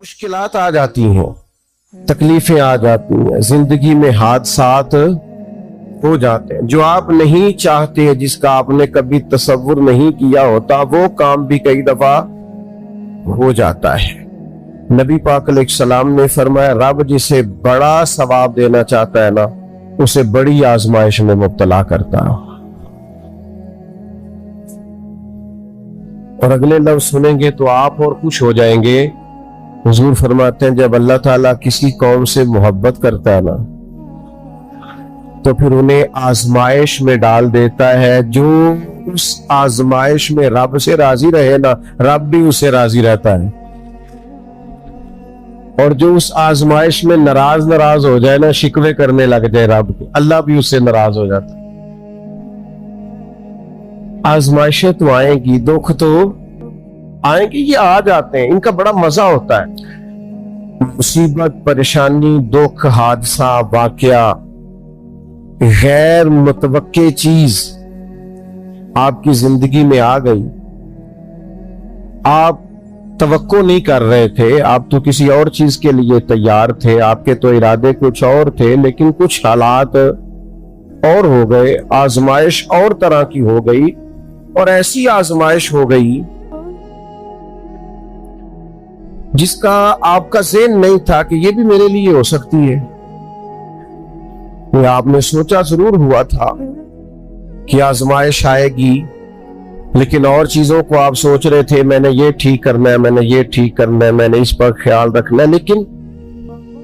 مشکلات آ جاتی ہیں، تکلیفیں آ جاتی ہیں، زندگی میں حادثات ہو جاتے ہیں جو آپ نہیں چاہتے، جس کا آپ نے کبھی تصور نہیں کیا ہوتا، وہ کام بھی کئی دفعہ ہو جاتا ہے۔ نبی پاک علیہ السلام نے فرمایا رب جسے بڑا ثواب دینا چاہتا ہے نا، اسے بڑی آزمائش میں مبتلا کرتا ہے۔ اور اگلے لفظ سنیں گے تو آپ اور خوش ہو جائیں گے۔ حضور فرماتے ہیں جب اللہ تعالیٰ کسی قوم سے محبت کرتا ہے نا تو پھر انہیں آزمائش میں ڈال دیتا ہے، جو اس آزمائش میں رب سے راضی رہے نا، رب بھی اس سے راضی رہتا ہے، اور جو اس آزمائش میں ناراض ہو جائے نا، شکوے کرنے لگ جائے رب کے، اللہ بھی اس سے ناراض ہو جاتا ہے۔ آزمائشیں تو آئیں گی، دکھ تو آئیں گی، یہ آ جاتے ہیں، ان کا بڑا مزہ ہوتا ہے۔ مصیبت، پریشانی، دکھ، حادثہ، واقعہ، غیر متوقع چیز آپ کی زندگی میں آ گئی، آپ توقع نہیں کر رہے تھے، آپ تو کسی اور چیز کے لیے تیار تھے، آپ کے تو ارادے کچھ اور تھے، لیکن کچھ حالات اور ہو گئے، آزمائش اور طرح کی ہو گئی، اور ایسی آزمائش ہو گئی جس کا آپ کا ذہن نہیں تھا کہ یہ بھی میرے لیے ہو سکتی ہے۔ یہ آپ نے سوچا ضرور ہوا تھا کہ آزمائش آئے گی، لیکن اور چیزوں کو آپ سوچ رہے تھے، میں نے یہ ٹھیک کرنا ہے، میں نے یہ ٹھیک کرنا ہے، میں نے اس پر خیال رکھنا ہے، لیکن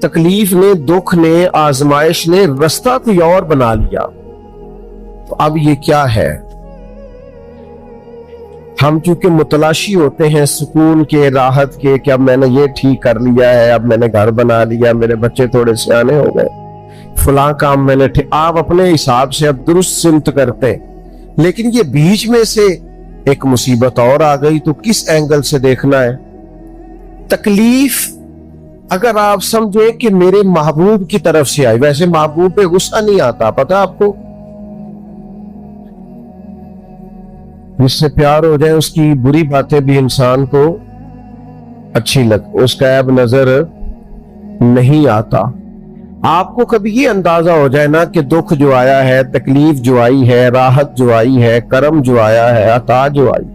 تکلیف نے، دکھ نے، آزمائش نے رستہ کوئی اور بنا لیا۔ تو اب یہ کیا ہے؟ ہم چونکہ متلاشی ہوتے ہیں سکون کے، راحت کے، کہ اب میں نے یہ ٹھیک کر لیا ہے، اب میں نے گھر بنا لیا، میرے بچے تھوڑے سیانے ہو گئے، فلاں کام میں نے آپ اپنے حساب سے اب درست سمت کرتے ہیں، لیکن یہ بیچ میں سے ایک مصیبت اور آ گئی تو کس اینگل سے دیکھنا ہے؟ تکلیف اگر آپ سمجھیں کہ میرے محبوب کی طرف سے آئی، ویسے محبوب پہ غصہ نہیں آتا، پتہ آپ کو؟ جس سے پیار ہو جائے اس کی بری باتیں بھی انسان کو اچھی لگ، اس کا عیب نظر نہیں آتا۔ آپ کو کبھی یہ اندازہ ہو جائے نا کہ دکھ جو آیا ہے، تکلیف جو آئی ہے، راحت جو آئی ہے، کرم جو آیا ہے، عطا جو آئی،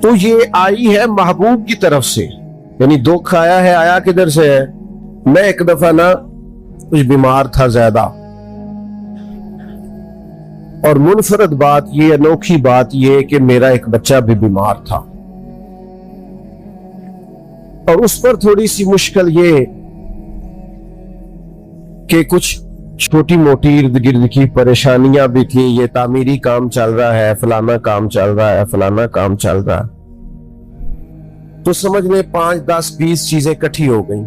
تو یہ آئی ہے محبوب کی طرف سے۔ یعنی دکھ آیا ہے، آیا کدھر سے ہے؟ میں ایک دفعہ نا کچھ بیمار تھا زیادہ، اور منفرد بات یہ، انوکھی بات یہ کہ میرا ایک بچہ بھی بیمار تھا، اور اس پر تھوڑی سی مشکل یہ کہ کچھ چھوٹی موٹی ارد گرد کی پریشانیاں بھی تھیں، یہ تعمیری کام چل رہا ہے، فلانا کام چل رہا ہے، فلانا کام چل رہا ہے، تو سمجھ لیں 5 10 20 چیزیں اکٹھی ہو گئیں،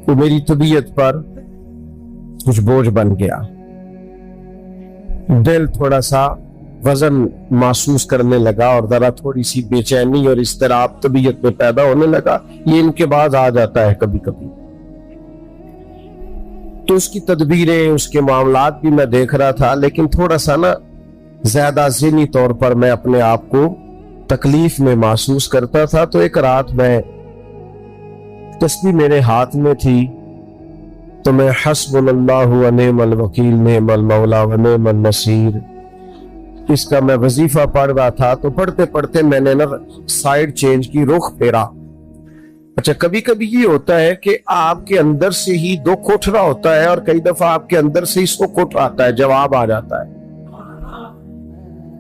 تو میری طبیعت پر کچھ بوجھ بن گیا، دل تھوڑا سا وزن محسوس کرنے لگا، اور ذرا تھوڑی سی بے چینی اور اضطراب طبیعت میں پیدا ہونے لگا۔ یہ ان کے بعد آ جاتا ہے کبھی کبھی، تو اس کی تدبیریں، اس کے معاملات بھی میں دیکھ رہا تھا، لیکن تھوڑا سا نا زیادہ ذہنی طور پر میں اپنے آپ کو تکلیف میں محسوس کرتا تھا۔ تو ایک رات میں تسبیح میرے ہاتھ میں تھی، تو میں حسبنا اللہ و نعم الوکیل، نعم المولا و نعم النصیر، اس کا میں وظیفہ پڑھ رہا تھا۔ تو پڑھتے پڑھتے میں نے نا سائیڈ چینج کی، رخ پھیرا۔ اچھا، کبھی کبھی یہ ہوتا ہے کہ آپ کے اندر سے ہی دکھ اٹھ رہا ہوتا ہے، اور کئی دفعہ آپ کے اندر سے ہی سکھ اٹھ آتا ہے، جواب آ جاتا ہے۔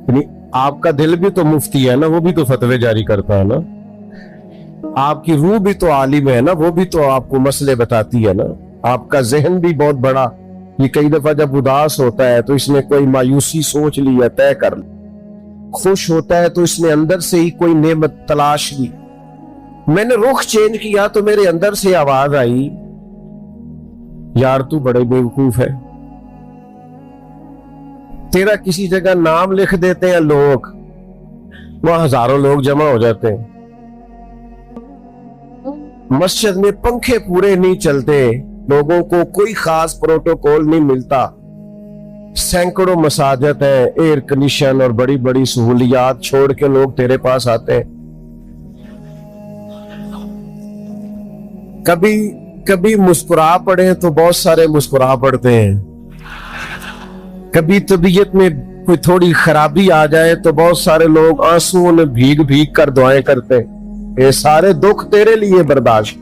یعنی آپ کا دل بھی تو مفتی ہے نا، وہ بھی تو فتوے جاری کرتا ہے نا، آپ کی روح بھی تو عالم ہے نا، وہ بھی تو آپ کو مسئلے بتاتی ہے نا، آپ کا ذہن بھی بہت بڑا، یہ کئی دفعہ جب اداس ہوتا ہے تو اس نے کوئی مایوسی سوچ لی ہے، طے کر لی، خوش ہوتا ہے تو اس نے اندر سے ہی کوئی نعمت تلاش لی۔ میں نے رخ چینج کیا تو میرے اندر سے آواز آئی، یار تو بڑے بیوقوف ہے، تیرا کسی جگہ نام لکھ دیتے ہیں لوگ، وہاں ہزاروں لوگ جمع ہو جاتے ہیں، مسجد میں پنکھے پورے نہیں چلتے، لوگوں کو کوئی خاص پروٹوکول نہیں ملتا، سینکڑوں مساجد ہیں، ایئر کنڈیشن اور بڑی بڑی سہولیات چھوڑ کے لوگ تیرے پاس آتے ہیں، कभी मुस्कुरा पड़े तो बहुत सारे मुस्कुरा पड़ते हैं, कभी तबीयत में कोई थोड़ी खराबी आ जाए तो बहुत सारे लोग आंसुओं में भीग भीग कर दुआएं करते हैं। ये सारे दुख तेरे लिए बर्दाश्त,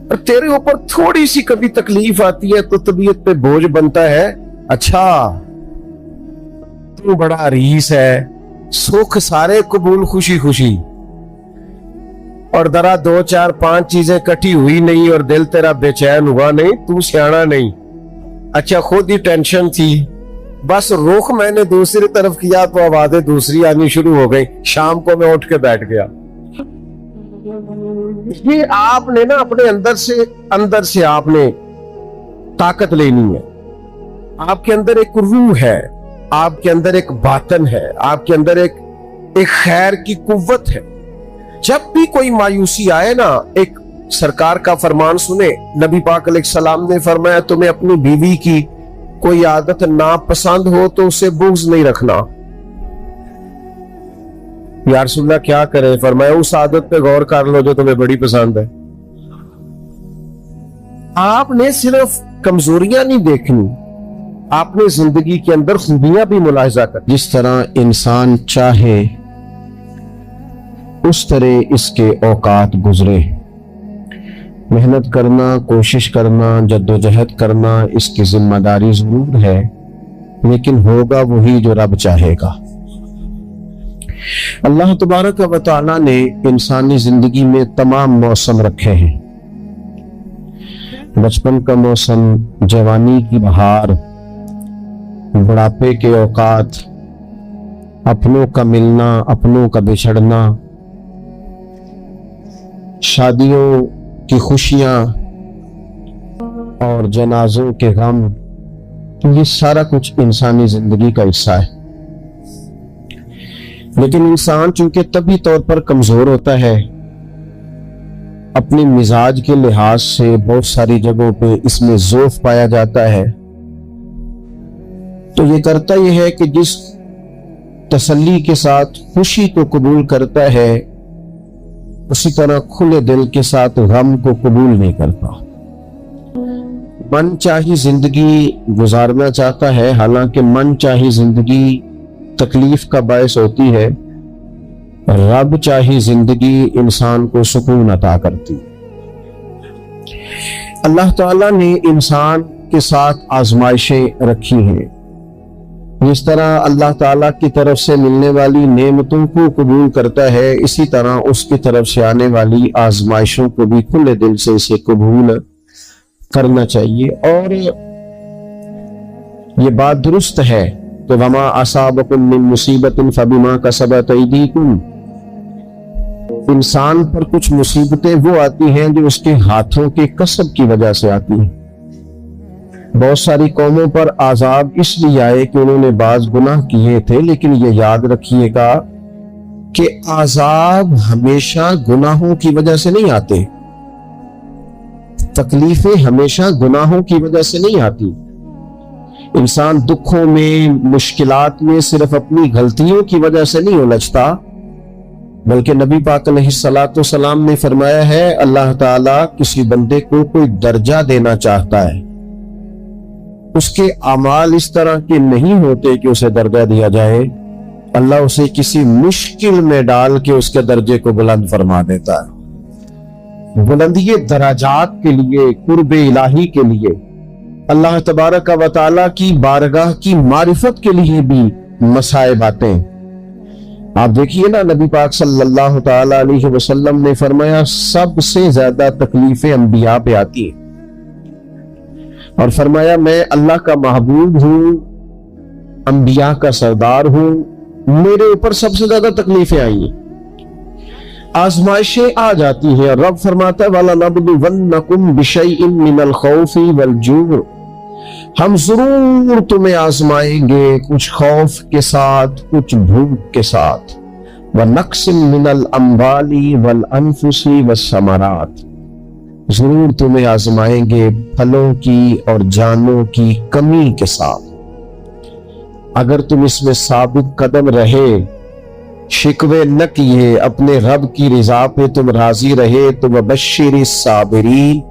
और तेरे ऊपर थोड़ी सी कभी तकलीफ आती है तो तबीयत पे बोझ बनता है। अच्छा तू बड़ा रीस है, सुख सारे कबूल खुशी खुशी, और जरा 2 4 5 चीजें इकट्ठी हुई नहीं और दिल तेरा बेचैन हुआ नहीं, तू सियाना नहीं। अच्छा खुद ही टेंशन थी, बस रुख मैंने दूसरी तरफ किया तो आवाजें दूसरी आनी शुरू हो गई, शाम को मैं उठ के बैठ गया। ये आपने ना अपने अंदर से आपने ताकत लेनी है। आपके अंदर एक रूह है, आपके अंदर एक बातन है, आपके अंदर एक खैर की कुव्वत है। जब भी कोई मायूसी आए ना, एक सरकार का फरमान सुने, नबी पाक अलैहिस्सलाम ने फरमाया तुम्हें अपनी बीवी की कोई आदत ना पसंद हो तो उसे बुग़्ज़ नहीं रखना। या रसूलल्लाह क्या करे? फरमाया उस आदत पे गौर कर लो जो तुम्हें बड़ी पसंद है। आपने सिर्फ कमजोरियां नहीं देखनी, आपने जिंदगी के अंदर खूबियां भी मुलाहिजा कर। जिस तरह इंसान चाहे उस तरह इसके औकात गुजरे, मेहनत करना, कोशिश करना, जद्दोजहद करना इसकी जिम्मेदारी जरूर है, लेकिन होगा वही जो रब चाहेगा। अल्लाह तबारक व तआला ने इंसानी जिंदगी में तमाम मौसम रखे हैं। बचपन का मौसम, जवानी की बहार, बुढ़ापे के औकात, अपनों का मिलना, अपनों का बिछड़ना, शादियों की खुशियां और जनाजों के गम, ये सारा कुछ इंसानी जिंदगी का हिस्सा है। लेकिन इंसान चूंकि तभी तौर पर कमजोर होता है, अपने मिजाज के लिहाज से बहुत सारी जगहों पे इसमें ज़ोफ पाया जाता है, तो ये करता यह है कि जिस तसल्ली के साथ खुशी को कबूल करता है, उसी तरह खुले दिल के साथ गम को कबूल नहीं करता। मन चाही जिंदगी गुजारना चाहता है, हालांकि मन चाही जिंदगी तकलीफ का बायस होती है। रब चाही जिंदगी इंसान को सुकून अता करती। अल्लाह ताला ने इंसान के साथ आजमाइशें रखी हैं। जिस तरह अल्लाह ताला की तरफ से मिलने वाली नेमतों को कबूल करता है, इसी तरह उसकी तरफ से आने वाली आजमाइशों को भी खुले दिल से इसे कबूल करना चाहिए। और ये बात दुरुस्त है कि वमा असाबकुम मिन मुसीबतिन फबिमा कसबत अयदीकुम, इंसान पर कुछ मुसीबतें वो आती हैं जो उसके हाथों के कसब की वजह से आती हैं। बहुत सारी कौमों पर आजाब इसलिए आए कि उन्होंने बाज गुनाह किए थे, लेकिन ये याद रखिएगा कि आजाब हमेशा गुनाहों की वजह से नहीं आते, तकलीफें हमेशा गुनाहों की वजह से नहीं आती। इंसान दुखों में, मुश्किलात में सिर्फ अपनी गलतियों की वजह से नहीं उलझता, बल्कि नबी पाक अलैहिस्सलाम ने फरमाया है, अल्लाह ताला किसी बंदे को कोई दर्जा देना चाहता है, उसके अमाल इस तरह के नहीं होते कि उसे दर्जा दिया जाए, अल्लाह उसे किसी मुश्किल में डाल के उसके दर्जे को बुलंद फरमा देता है। बुलंदी दराजात के लिए, कुर्ब इलाही के लिए, अल्लाह तबारक व तआला की बारगाह की मारिफत के लिए भी मसाइब आते हैं। आप देखिए ना, नबी पाक सल्लल्लाहु तआला अलैहि वसल्लम ने फरमाया सबसे ज्यादा तकलीफें अंबिया पे आती हैं, और फरमाया मैं अल्लाह का महबूब हूं, अंबिया का सरदार हूं, मेरे ऊपर सबसे ज्यादा तकलीफें आई हैं, आजमाइशें आ जाती हैं। रब फरमाता है वाला नबलुवन्नकुम बिशैइन मिनल खौफि वल जूअ, हम जरूर तुम्हें आजमाएंगे कुछ खौफ के साथ, कुछ भूख के साथ, व नक्सिम मिनल अम्वाली वल अनफुसी वस्समरात, जरूर तुम्हें आजमाएंगे फलों की और जानों की कमी के साथ। अगर तुम इसमें साबित कदम रहे, शिकवे न किए, अपने रब की रजा पे तुम राजी रहे तो वबश्शिर साबिरीन,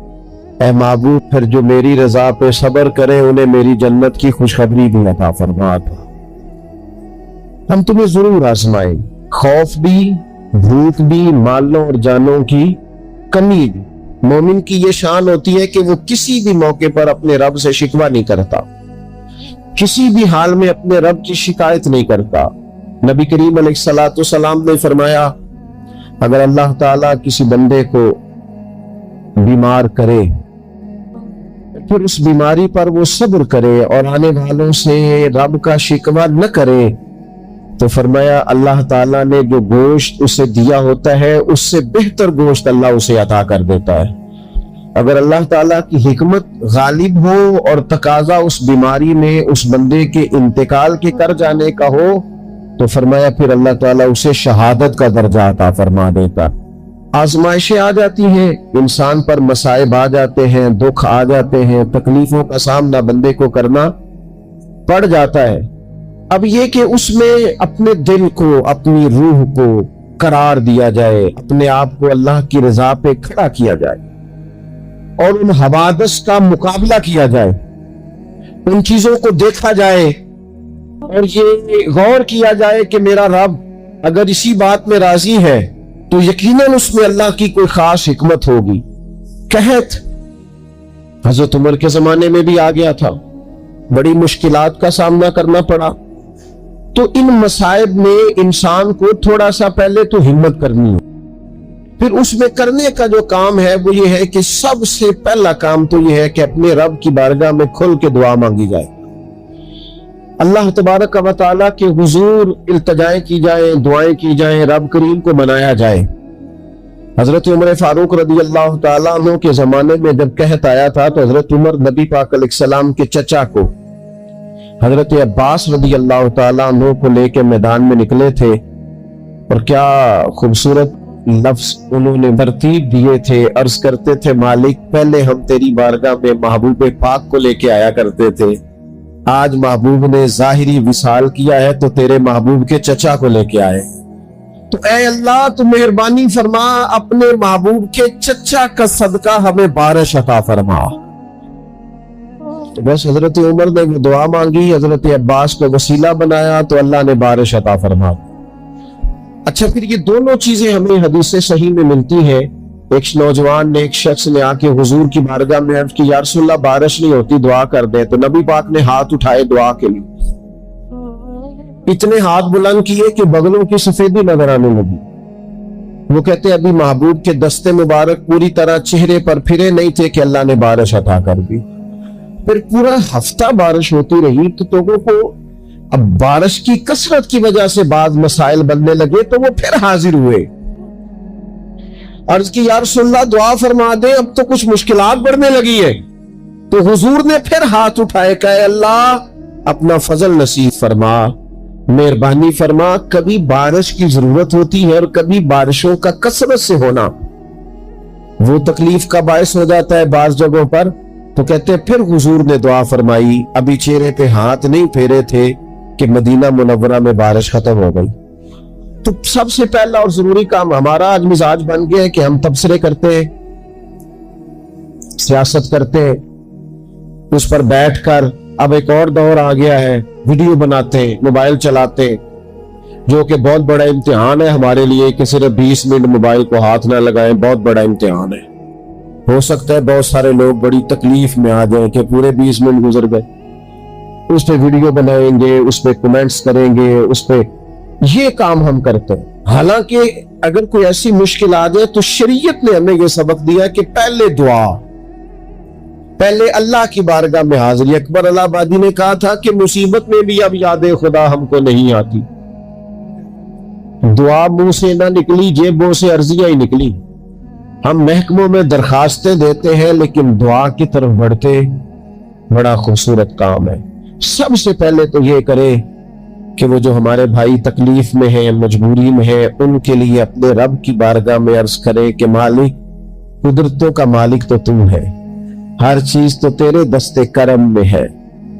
ए महबूब फिर जो मेरी रजा पे सब्र करे उन्हें मेरी जन्नत की खुशखबरी भी अता फरमा दो। हम तुम्हें जरूर आजमाएं, खौफ भी, भूख भी, मालों और जानों की कमी भी। मोमिन की ये शान होती है कि वो किसी भी मौके पर अपने रब से शिकवा नहीं करता, किसी भी हाल में अपने रब की शिकायत नहीं करता। नबी करीम अलैहिस्सलाम ने फरमाया, अगर अल्लाह ताला किसी बंदे को बीमार करे फिर उस बीमारी पर वो सब्र करे और आने वालों से रब का शिकवा न करे, तो फरमाया अल्लाह ताला ने जो गोश्त उसे दिया होता है उससे बेहतर गोश्त अल्लाह उसे अता कर देता है। अगर अल्लाह ताला की हिकमत गालिब हो और तकाजा उस बीमारी में उस बंदे के इंतकाल के कर जाने का हो, तो फरमाया फिर अल्लाह ताला उसे शहादत का दर्जा अता फरमा देता। आजमाइशें आ जाती हैं, इंसान पर मसाइब आ जाते हैं, दुख आ जाते हैं, तकलीफों का सामना बंदे को करना पड़ जाता है। अब ये कि उसमें अपने दिल को, अपनी रूह को करार दिया जाए, अपने आप को अल्लाह की रजा पे खड़ा किया जाए और उन हवादस का मुकाबला किया जाए, उन चीजों को देखा जाए और ये गौर किया जाए कि मेरा रब अगर इसी बात में राजी है तो यकीनन उसमें अल्लाह की कोई खास हिकमत होगी। कहत हजरत उमर के जमाने में भी आ गया था, बड़ी मुश्किलात का सामना करना पड़ा। तो इन मसाइब में इंसान को थोड़ा सा पहले तो हिम्मत करनी है, फिर उसमें करने का जो काम है वो ये है कि सबसे पहला काम तो ये है कि अपने रब की बारगाह में खुल के दुआ मांगी जाए, अल्लाह तबारक व तआला के हुजूर इल्तिजाएं की जाए, दुआएं की जाए, रब करीम को मनाया जाए। हजरत उमर फारूक रदी अल्लाह तआला अन्हु के जमाने में जब कहत आया था तो हजरत उमर नबी पाक अलैहिस्सलाम के चचा को हजरत अब्बास रदी अल्लाह तआला अन्हु को लेके मैदान में निकले थे और क्या खूबसूरत लफ्ज उन्होंने तरतीब दिए थे। अर्ज करते थे, मालिक पहले हम तेरी बारगाह में महबूब पाक को लेके आया करते थे, आज महबूब ने जाहिरी विसाल किया है तो तेरे महबूब के चचा को लेके आए। तो ऐ अल्लाह तू मेहरबानी फरमा, अपने महबूब के चचा का सदका हमें बारिश अता फरमा। तो बस हजरत उमर ने वो दुआ मांगी, हजरत अब्बास को वसीला बनाया तो अल्लाह ने बारिश अता फरमा। अच्छा, फिर ये दोनों चीजें हमें हदीस सही में मिलती है। एक नौजवान ने, एक शख्स ने आके हुजूर की बारगाह में अर्ज की, या रसूलल्लाह बारिश नहीं होती, दुआ कर दे। तो नबी पाक ने हाथ उठाए दुआ के लिए, इतने हाथ बुलंद किए कि बगलों की सफेदी नजर आने लगी। वो कहते अभी महबूब के दस्ते मुबारक पूरी तरह चेहरे पर फिरे नहीं थे कि अल्लाह ने बारिश अता कर दी। फिर पूरा हफ्ता बारिश होती रही तो लोगों को अब बारिश की कसरत की वजह से बाद मसाइल बनने लगे, तो वो फिर हाजिर हुए, अर्ज की या रसूलल्लाह दुआ फरमा दे, अब तो कुछ मुश्किलात बढ़ने लगी है। तो हुजूर ने फिर हाथ उठाए, कहे अल्लाह अपना फजल नसीब फरमा, मेहरबानी फरमा। कभी बारिश की जरूरत होती है और कभी बारिशों का कसरत से होना वो तकलीफ का बायस हो जाता है बाज़ जगहों पर। तो कहते फिर हुजूर ने दुआ फरमाई, अभी चेहरे पे हाथ नहीं फेरे थे कि मदीना मुनव्वरा में बारिश खत्म हो गई। तो सबसे पहला और जरूरी काम हमारा आज मिजाज बन गया है कि हम तबसरे करते हैं, सियासत करते हैं, उस पर बैठकर अब एक और दौर आ गया है, वीडियो बनाते हैं, मोबाइल चलाते हैं, जो कि बहुत बड़ा इम्तिहान है हमारे लिए कि सिर्फ 20 मिनट मोबाइल को हाथ ना लगाएं, बहुत बड़ा इम्तिहान है। हो सकता है बहुत सारे लोग बड़ी तकलीफ में आ जाएं कि पूरे 20 मिनट गुजर गए, उस पर वीडियो बनाएंगे, उस पर कमेंट्स करेंगे, उस पर ये काम हम करते हैं। हालांकि अगर कोई ऐसी मुश्किल आ जाए तो शरीयत ने हमें यह सबक दिया कि पहले दुआ, पहले अल्लाह की बारगाह में हाजिरी। अकबर इलाहाबादी ने कहा था कि मुसीबत में भी अब याद खुदा हमको नहीं आती। दुआ मुंह से ना निकली, जेबों से अर्जियां ही निकली। हम महकमों में दरखास्तें देते हैं लेकिन दुआ की तरफ बढ़ते बड़ा खूबसूरत काम है। सबसे पहले तो ये करे कि वो जो हमारे भाई तकलीफ में है, मजबूरी में है, उनके लिए अपने रब की बारगाह में अर्ज करे कि मालिक, कुदरतों का मालिक तो तू है, हर चीज तो तेरे दस्ते करम में है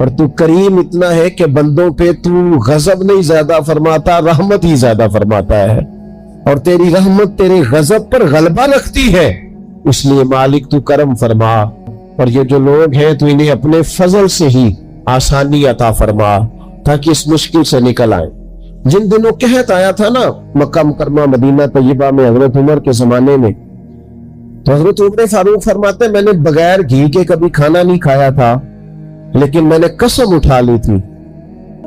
اور تو کریم اتنا ہے کہ بندوں پہ تو غضب نہیں زیادہ فرماتا، رحمت ہی زیادہ فرماتا ہے، اور تیری رحمت تیرے غضب پر غلبہ رکھتی ہے، اس لیے مالک تو کرم فرما، اور یہ جو لوگ ہیں تو انہیں اپنے فضل سے ہی آسانی عطا فرما تاکہ اس مشکل سے نکل آئیں۔ جن دنوں قحط آیا تھا نا مکہ مکرمہ مدینہ طیبہ میں حضرت عمر کے زمانے میں، تو حضرت عمر فاروق فرماتے ہیں میں نے بغیر گھی کے کبھی کھانا نہیں کھایا تھا، لیکن میں نے قسم اٹھا لی تھی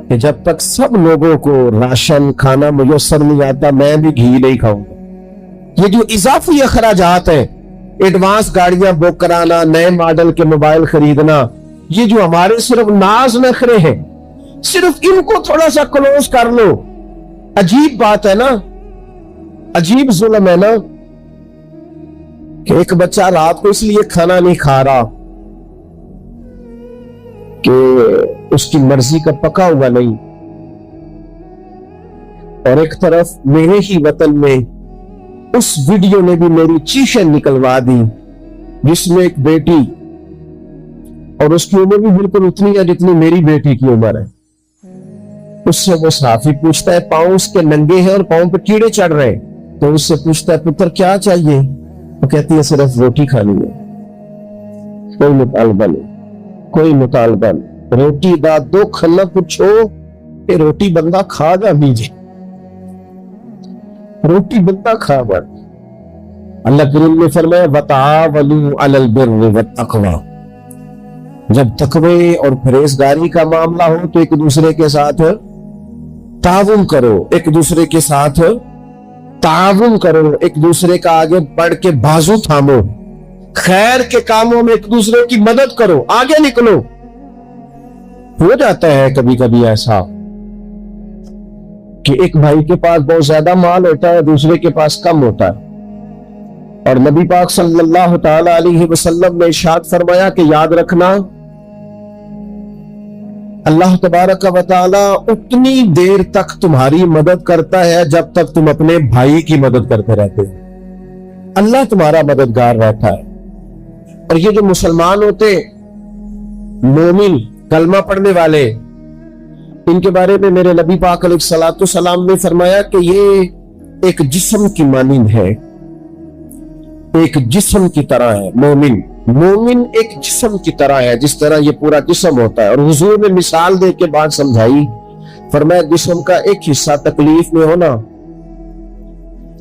کہ جب تک سب لوگوں کو راشن کھانا میسر نہیں آتا میں بھی گھی نہیں کھاؤں گا۔ یہ جو اضافی اخراجات ہیں، ایڈوانس گاڑیاں بک کرانا، نئے ماڈل کے موبائل خریدنا، یہ جو ہمارے صرف ناز نخرے ہیں، صرف ان کو تھوڑا سا کلوز کر لو۔ عجیب بات ہے نا، عجیب ظلم ہے نا کہ ایک بچہ رات کو اس لیے کھانا نہیں کھا رہا کہ اس کی مرضی کا پکا ہوا نہیں، اور ایک طرف میرے ہی وطن میں اس ویڈیو نے بھی میری چیخیں نکلوا دی جس میں ایک بیٹی، اور اس کی عمر بھی بالکل اتنی ہے جتنی میری بیٹی کی عمر ہے، اس سے وہ صحافی پوچھتا ہے پاؤں اس کے ننگے ہیں اور پاؤں پہ کیڑے چڑھ رہے ہیں، تو اس سے پوچھتا ہے پتر کیا چاہیے؟ وہ کہتی ہے صرف روٹی کھانی ہے، کوئی مطالبہ نہیں، کوئی مطالبہ نہیں، روٹی دا دکھ نہ پوچھو کہ روٹی بندہ کھا جا بیجے، روٹی بندہ کھا بڑ۔ اللہ کریم نے فرمایا وَتَعَاوَنُوا عَلَى الْبِرِّ وَالتَّقْوَىٰ، جب تقوی اور پرہیزگاری کا معاملہ ہو تو ایک دوسرے کے ساتھ تعاون کرو، ایک دوسرے کے ساتھ تعاون کرو، ایک دوسرے کا آگے بڑھ کے بازو تھامو، خیر کے کاموں میں ایک دوسرے کی مدد کرو، آگے نکلو۔ ہو جاتا ہے کبھی کبھی ایسا کہ ایک بھائی کے پاس بہت زیادہ مال ہوتا ہے، دوسرے کے پاس کم ہوتا ہے، اور نبی پاک صلی اللہ تعالی علیہ وسلم نے ارشاد فرمایا کہ یاد رکھنا اللہ تبارک و تعالی اتنی دیر تک تمہاری مدد کرتا ہے جب تک تم اپنے بھائی کی مدد کرتے رہتے ہو، اللہ تمہارا مددگار رہتا ہے۔ اور یہ جو مسلمان ہوتے مومن کلمہ پڑھنے والے، ان کے بارے میں میرے نبی پاک علیہ الصلوۃ والسلام نے فرمایا کہ یہ ایک جسم کی مانند ہے، ایک جسم کی طرح ہے۔ مومن ایک جسم کی طرح ہے، جس طرح یہ پورا جسم ہوتا ہے، اور حضور نے مثال دے کے بات سمجھائی، فرمایا جسم کا ایک حصہ تکلیف میں ہونا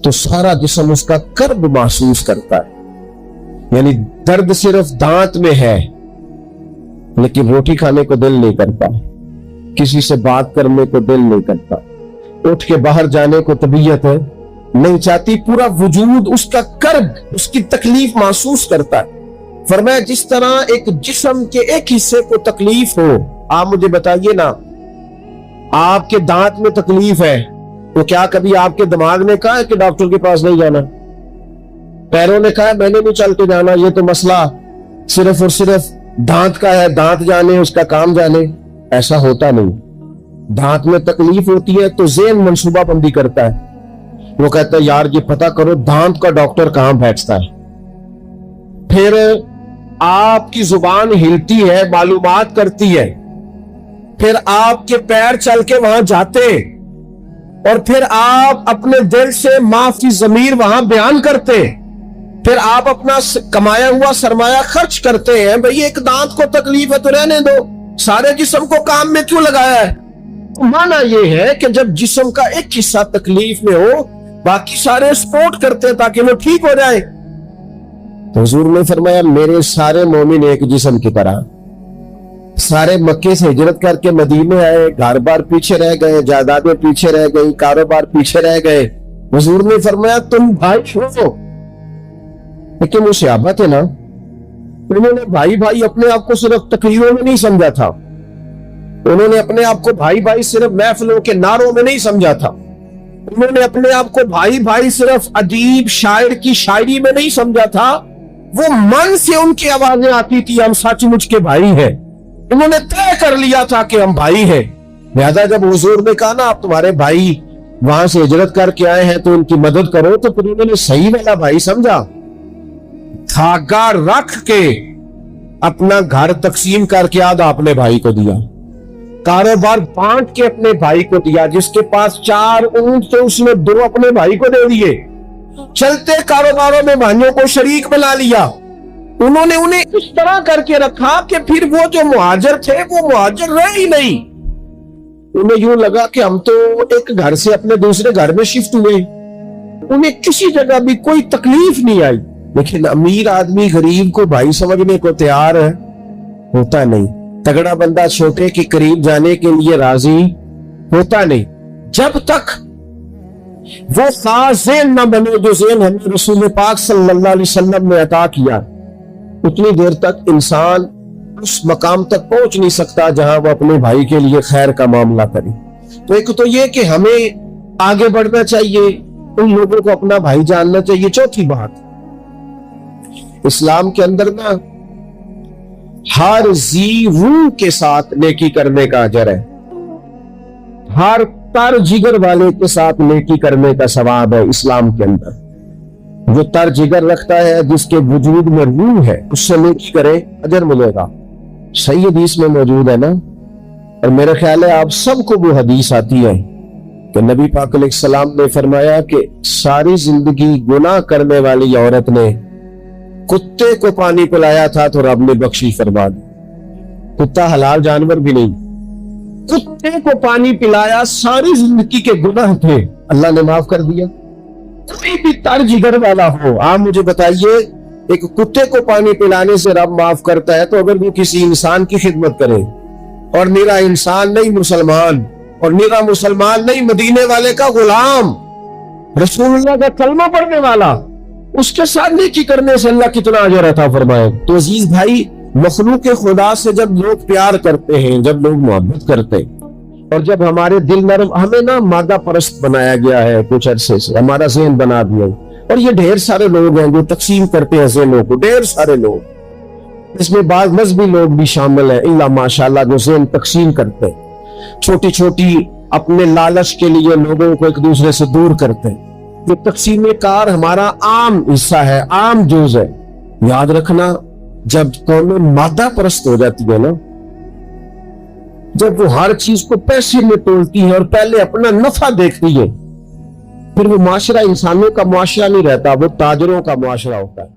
تو سارا جسم اس کا کرب محسوس کرتا ہے، یعنی درد صرف دانت میں ہے لیکن روٹی کھانے کو دل نہیں کرتا، کسی سے بات کرنے کو دل نہیں کرتا، اٹھ کے باہر جانے کو طبیعت نہیں چاہتی، پورا وجود اس کا کرب، اس کی تکلیف محسوس کرتا ہے۔ فرمایا جس طرح ایک جسم کے ایک حصے کو تکلیف ہو، آپ مجھے بتائیے نا، آپ کے دانت میں تکلیف ہے تو کیا کبھی آپ کے دماغ نے کہا ہے کہ ڈاکٹر کے پاس نہیں جانا؟ پیروں نے کہا ہے میں نے نہیں چل کے جانا، یہ تو مسئلہ صرف اور صرف دانت کا ہے، دانت جانے اس کا کام جانے؟ ایسا ہوتا نہیں۔ دانت میں تکلیف ہوتی ہے تو ذہن منصوبہ بندی کرتا ہے، وہ کہتا ہے یار یہ پتہ کرو دانت کا ڈاکٹر کہاں بیٹھتا ہے، پھر آپ کی زبان ہلتی ہے، معلومات کرتی ہے، پھر آپ کے پیر چل کے وہاں جاتے، اور پھر آپ اپنے دل سے ما فی ضمیر وہاں بیان کرتے، پھر آپ اپنا کمایا ہوا سرمایہ خرچ کرتے ہیں۔ بھئی ایک دانت کو تکلیف ہے تو رہنے دو، سارے جسم کو کام میں کیوں لگایا ہے؟ مانا یہ ہے کہ جب جسم کا ایک حصہ تکلیف میں ہو باقی سارے سپورٹ کرتے ہیں تاکہ وہ ٹھیک ہو جائے۔ تو حضور نے فرمایا میرے سارے مومن ایک جسم کی طرح، سارے مکے سے ہجرت کر کے مدینے آئے، گھر بار پیچھے رہ گئے، جائیدادیں پیچھے رہ گئی، کاروبار پیچھے رہ گئے، حضور نے فرمایا تم بھائی ہو، لیکن وہ صحابہ تھے نا، انہوں نے بھائی بھائی اپنے آپ کو صرف تقریروں میں نہیں سمجھا تھا، انہوں نے اپنے آپ کو بھائی بھائی صرف محفلوں کے نعروں میں نہیں سمجھا تھا، انہوں نے اپنے آپ کو بھائی بھائی صرف ادیب شاعر کی شاعری میں نہیں سمجھا تھا، وہ من سے ان کی آوازیں آتی تھی ہم سچ مچ کے بھائی ہیں، انہوں نے طے کر لیا تھا کہ ہم بھائی ہیں۔ لہذا جب حضور نے کہا نا آپ تمہارے بھائی وہاں سے ہجرت کر کے آئے ہیں تو ان کی مدد کرو، تو پھر انہوں نے صحیح والا بھائی سمجھا، دھاگا رکھ کے अपना घर तकसीम करके आधा अपने भाई को दिया, कारोबार बांट के अपने भाई को दिया। जिसके पास 4 ऊंट थे उसने 2 अपने भाई को दे दिए। चलते कारोबारों में भाइयों को शरीक बना लिया। उन्होंने उन्हें इस तरह करके रखा कि फिर वो जो मुहाजिर थे वो मुहाजिर रहे ही नहीं। उन्हें यूं लगा कि हम तो एक घर से अपने दूसरे घर में शिफ्ट हुए। उन्हें किसी जगह भी कोई तकलीफ नहीं आई। लेकिन अमीर आदमी गरीब को भाई समझने को तैयार होता नहीं। तगड़ा बंदा छोटे के करीब जाने के लिए राजी होता नहीं। जब तक वो खास ज़ेन न बने जो ज़ेन हमें रसूल पाक सल्लल्लाहु अलैहि वसल्लम ने अता किया, उतनी देर तक इंसान उस मकाम तक पहुंच नहीं सकता जहां वो अपने भाई के लिए खैर का मामला करे। तो एक तो ये कि हमें आगे बढ़ना चाहिए, उन लोगों को अपना भाई जानना चाहिए। चौथी बात, इस्लाम के अंदर ना हर जी रूह के साथ नेकी करने का अजर है। हर तर जिगर वाले के साथ नेकी करने का सवाब है इस्लाम के अंदर। जो तर जिगर रखता है, जिसके वजूद में रूह है, उससे नेकी करे अजर मिलेगा। सही हदीस में मौजूद है ना। और मेरा ख्याल है आप सबको वो हदीस आती है कि नबी पाक अलैहिस्सलाम ने फरमाया कि सारी जिंदगी गुनाह करने वाली औरत ने कुत्ते को पानी पिलाया था तो रब ने बख्शी फरमा दी। कुत्ता हलाल जानवर भी नहीं, कुत्ते को पानी पिलाया, सारी जिंदगी के गुनाह थे, अल्लाह ने माफ कर दिया। कोई भी तर जिगर वाला हो, आप मुझे बताइए, एक कुत्ते को पानी पिलाने से रब माफ करता है, तो अगर वो किसी इंसान की खिदमत करे, और निरा इंसान नहीं मुसलमान, और निरा मुसलमान नहीं मदीने वाले का गुलाम, रसूलुल्लाह का कलमा पढ़ने वाला, उसके साथ नेकी करने से अल्लाह कितना अजर अता फरमाए। तो अजीज भाई, मखलूक खुदा से जब लोग प्यार करते हैं, जब लोग मोहब्बत करते हैं, और जब हमारे दिल नरम, हमें ना मादा परस्त बनाया गया है कुछ अरसे से, हमारा ज़हन बना दिया। और ये ढेर सारे लोग हैं जो तकसीम करते हैं ज़हनों को, ढेर सारे लोग, इसमें बाज़ मजहबी लोग भी शामिल हैं, इल्ला माशाअल्लाह, जो ज़हन तकसीम करते हैं, छोटी छोटी अपने लालच के लिए लोगों को एक दूसरे से दूर करते हैं। ये तकसीम कार हमारा आम हिस्सा है, आम जुज़ है। याद रखना, जब कौम मादा परस्त हो जाती है ना, जब वो हर चीज को पैसे में तोलती है और पहले अपना नफा देखती है, फिर वो माशरा इंसानों का मुआशरा नहीं रहता, वो ताजरों का मुआशरा होता है।